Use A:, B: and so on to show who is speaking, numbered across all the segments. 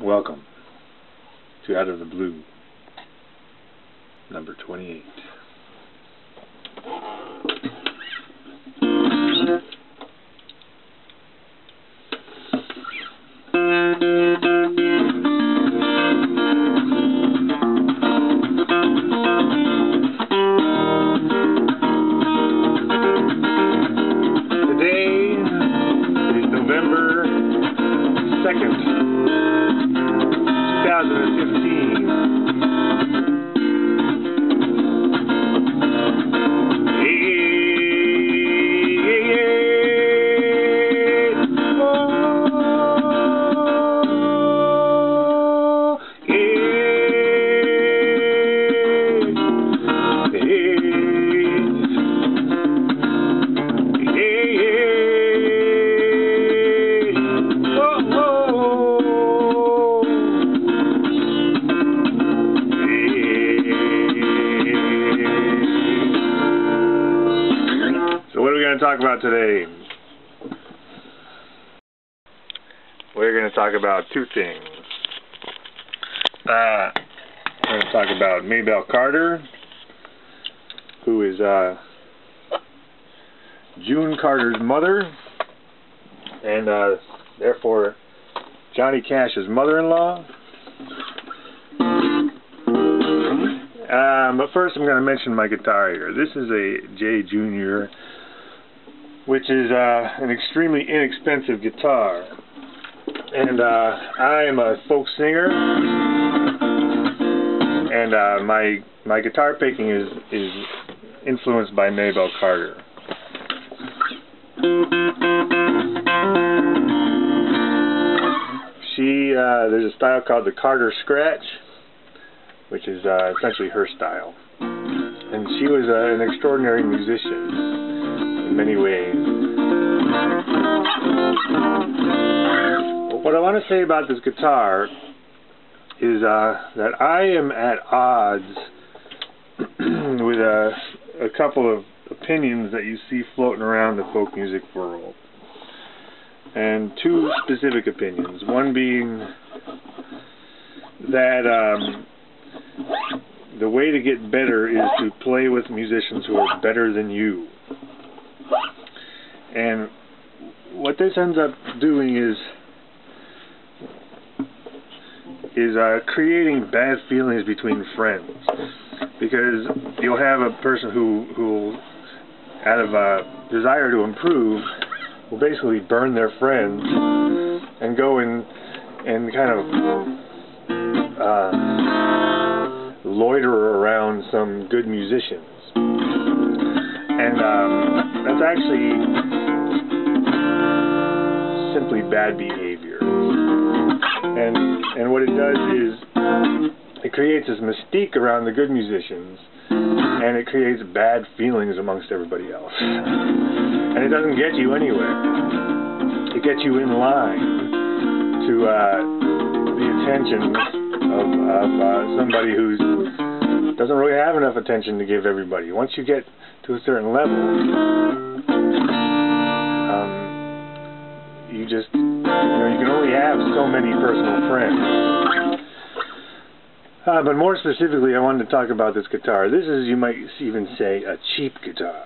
A: Welcome to Out of the Blue, number 28. Today is November 2nd, talk about today. We're going to talk about two things. We're going to talk about Maybelle Carter, who is June Carter's mother, and therefore Johnny Cash's mother-in-law. But first I'm going to mention my guitar here. This is a J Junior, which is an extremely inexpensive guitar, and I am a folk singer, and my guitar picking is influenced by Maybelle Carter. There's a style called the Carter Scratch, which is essentially her style, and she was an extraordinary musician in many ways. What I want to say about this guitar is that I am at odds with a couple of opinions that you see floating around the folk music world, and two specific opinions. One being that the way to get better is to play with musicians who are better than you. And what this ends up doing is creating bad feelings between friends, because you'll have a person who out of a desire to improve will basically burn their friends and go and kind of loiter around some good musicians, and that's actually simply bad behavior. And what it does is it creates this mystique around the good musicians, and it creates bad feelings amongst everybody else. And it doesn't get you anywhere. It gets you in line to the attention of somebody who doesn't really have enough attention to give everybody. Once you get to a certain level, you can only have so many personal friends. But more specifically, I wanted to talk about this guitar. This is, you might even say, a cheap guitar.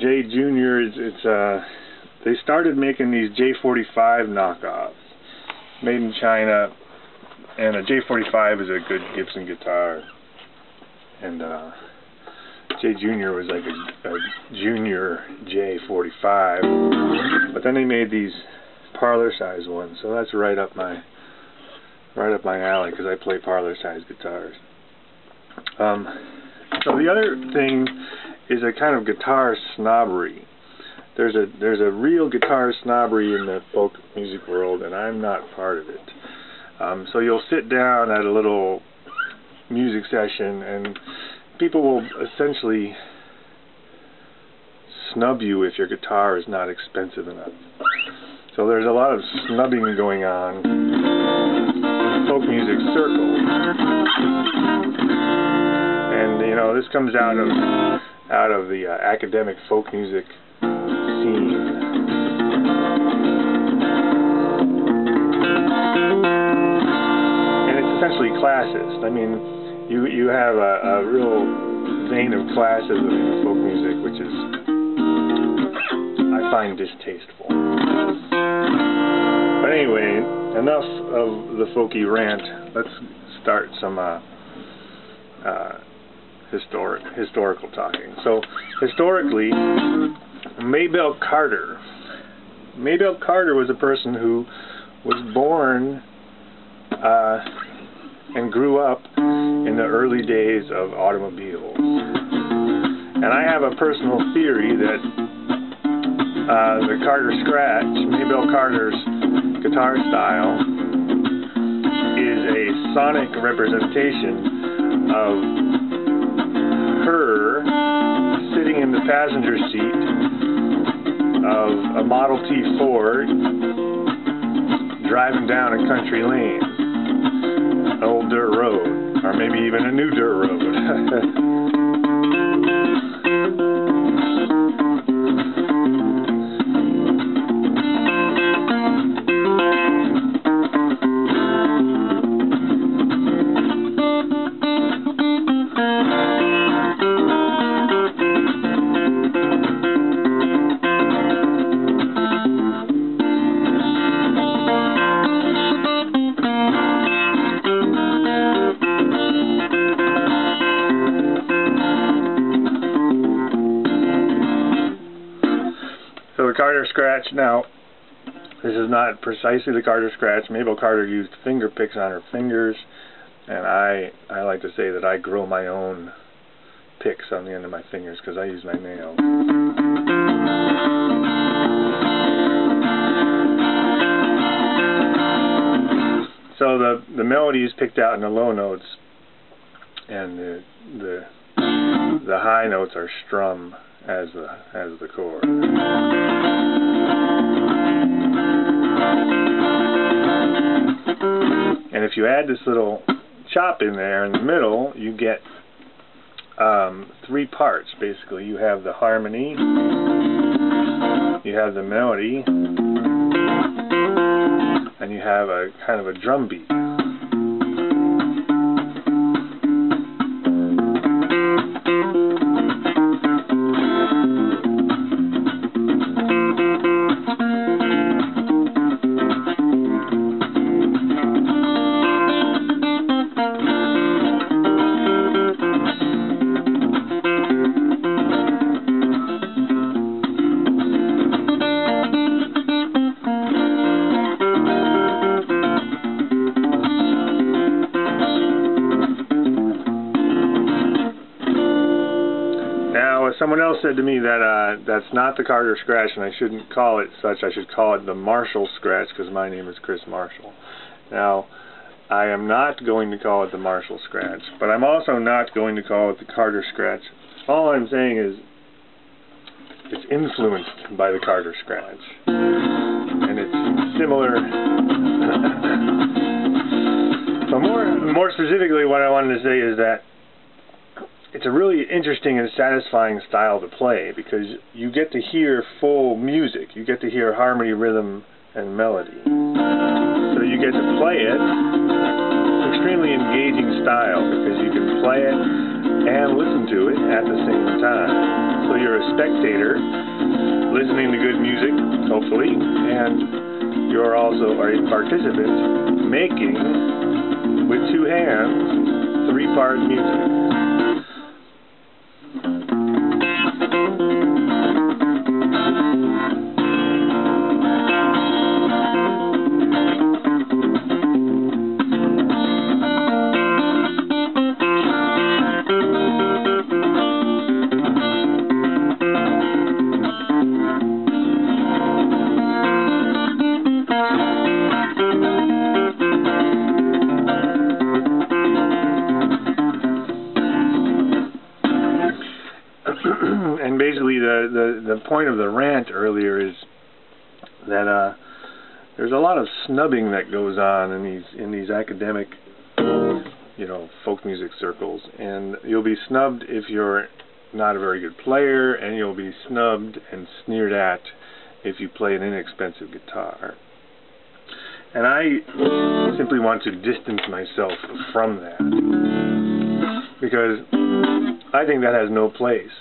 A: J Junior, they started making these J45 knockoffs, made in China, and a J45 is a good Gibson guitar, and J Junior was like a junior J45, but then they made these parlor size ones, so that's right up my alley, because I play parlor size guitars. So the other thing is a kind of guitar snobbery. There's a real guitar snobbery in the folk music world, and I'm not part of it. So you'll sit down at a little music session, and people will essentially snub you if your guitar is not expensive enough. So there's a lot of snubbing going on in the folk music circle, and this comes out of the academic folk music scene. classist. I mean, you have a real vein of classism in folk music, which is, I find, distasteful. But anyway, enough of the folky rant. Let's start some historical talking. So, historically, Maybelle Carter. Maybelle Carter was a person who was born and grew up in the early days of automobiles. And I have a personal theory that the Carter Scratch, Maybelle Carter's guitar style, is a sonic representation of her sitting in the passenger seat of a Model T Ford driving down a country lane, an old dirt road, or maybe even a new dirt road. So the Carter Scratch, now, this is not precisely the Carter Scratch. Maybelle Carter used finger picks on her fingers, and I like to say that I grow my own picks on the end of my fingers because I use my nails. So the melody is picked out in the low notes, and the high notes are strummed as the chord. And if you add this little chop in there in the middle, you get 3 parts basically. You have the harmony, you have the melody, and you have a kind of a drum beat. Someone else said to me that that's not the Carter Scratch, and I shouldn't call it such. I should call it the Marshall Scratch, because my name is Chris Marshall. Now, I am not going to call it the Marshall Scratch, but I'm also not going to call it the Carter Scratch. All I'm saying is it's influenced by the Carter Scratch, and it's similar. So more specifically, what I wanted to say is that it's a really interesting and satisfying style to play because you get to hear full music. You get to hear harmony, rhythm, and melody. So you get to play it. It's an extremely engaging style because you can play it and listen to it at the same time. So you're a spectator listening to good music, hopefully, and you're also a participant making, with 2 hands, 3-part music. And basically the point of the rant earlier is that there's a lot of snubbing that goes on in these academic, folk music circles, and you'll be snubbed if you're not a very good player, and you'll be snubbed and sneered at if you play an inexpensive guitar. And I simply want to distance myself from that, because I think that has no place.